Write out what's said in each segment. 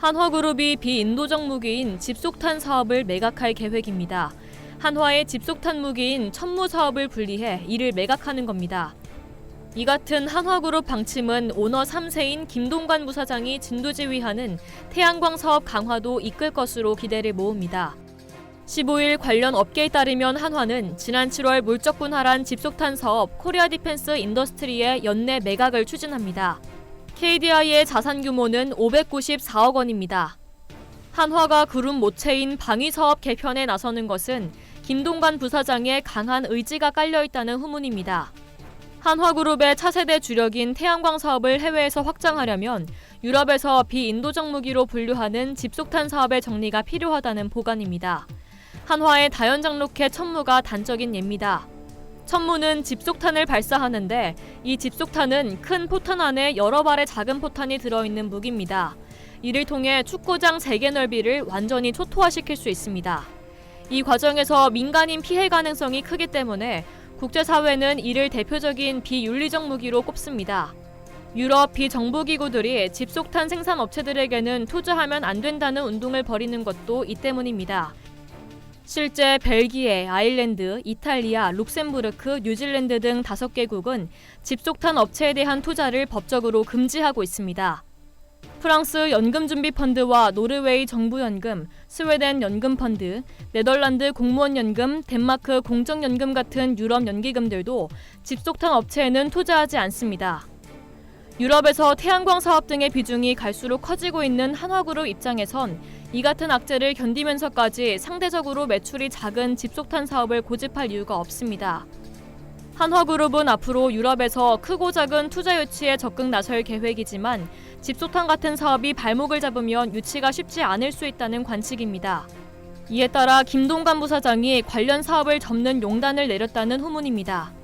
한화그룹이 비인도적 무기인 집속탄 사업을 매각할 계획입니다. 한화의 집속탄 무기인 천무 사업을 분리해 이를 매각하는 겁니다. 이 같은 한화그룹 방침은 오너 3세인 김동관 부사장이 진두지휘하는 태양광 사업 강화도 이끌 것으로 기대를 모읍니다. 15일 관련 업계에 따르면 한화는 지난 7월 물적 분할한 집속탄 사업 코리아 디펜스 인더스트리의 연내 매각을 추진합니다. KDI의 자산 규모는 594억 원입니다. 한화가 그룹 모체인 방위사업 개편에 나서는 것은 김동관 부사장의 강한 의지가 깔려있다는 후문입니다. 한화그룹의 차세대 주력인 태양광 사업을 해외에서 확장하려면 유럽에서 비인도적 무기로 분류하는 집속탄 사업의 정리가 필요하다는 보관입니다. 한화의 다연장 로켓 천무가 단적인 예입니다. 천무는 집속탄을 발사하는데 이 집속탄은 큰 포탄 안에 여러 발의 작은 포탄이 들어있는 무기입니다. 이를 통해 축구장 재개 넓이를 완전히 초토화시킬 수 있습니다. 이 과정에서 민간인 피해 가능성이 크기 때문에 국제사회는 이를 대표적인 비윤리적 무기로 꼽습니다. 유럽 비정부기구들이 집속탄 생산 업체들에게는 투자하면 안 된다는 운동을 벌이는 것도 이 때문입니다. 실제 벨기에, 아일랜드, 이탈리아, 룩셈부르크, 뉴질랜드 등 5개국은 집속탄 업체에 대한 투자를 법적으로 금지하고 있습니다. 프랑스 연금준비펀드와 노르웨이 정부연금, 스웨덴 연금펀드, 네덜란드 공무원연금, 덴마크 공적연금 같은 유럽 연기금들도 집속탄 업체에는 투자하지 않습니다. 유럽에서 태양광 사업 등의 비중이 갈수록 커지고 있는 한화그룹 입장에선 이 같은 악재를 견디면서까지 상대적으로 매출이 작은 집속탄 사업을 고집할 이유가 없습니다. 한화그룹은 앞으로 유럽에서 크고 작은 투자 유치에 적극 나설 계획이지만 집속탄 같은 사업이 발목을 잡으면 유치가 쉽지 않을 수 있다는 관측입니다. 이에 따라 김동관 부사장이 관련 사업을 접는 용단을 내렸다는 후문입니다.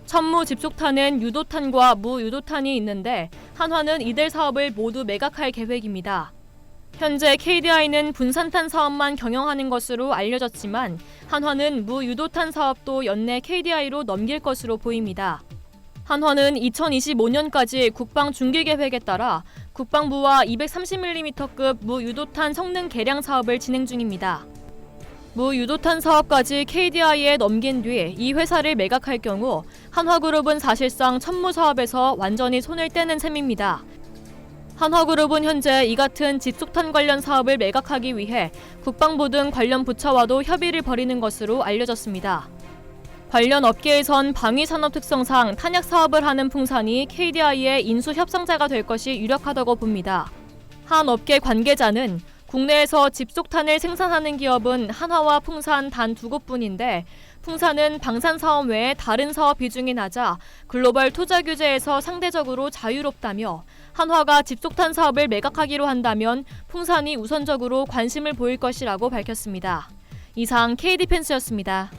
천무 집속탄은 유도탄과 무유도탄이 있는데 한화는 이들 사업을 모두 매각할 계획입니다. 현재 KDI는 분산탄 사업만 경영하는 것으로 알려졌지만 한화는 무유도탄 사업도 연내 KDI로 넘길 것으로 보입니다. 한화는 2025년까지 국방 중기 계획에 따라 국방부와 230mm급 무유도탄 성능 개량 사업을 진행 중입니다. 무유도탄 사업까지 KDI에 넘긴 뒤 이 회사를 매각할 경우 한화그룹은 사실상 천무 사업에서 완전히 손을 떼는 셈입니다. 한화그룹은 현재 이 같은 집속탄 관련 사업을 매각하기 위해 국방부 등 관련 부처와도 협의를 벌이는 것으로 알려졌습니다. 관련 업계에선 방위산업 특성상 탄약 사업을 하는 풍산이 KDI의 인수 협상자가 될 것이 유력하다고 봅니다. 한 업계 관계자는 국내에서 집속탄을 생산하는 기업은 한화와 풍산 단 2곳뿐인데 풍산은 방산 사업 외에 다른 사업 비중이 낮아 글로벌 투자 규제에서 상대적으로 자유롭다며 한화가 집속탄 사업을 매각하기로 한다면 풍산이 우선적으로 관심을 보일 것이라고 밝혔습니다. 이상 K디펜스였습니다.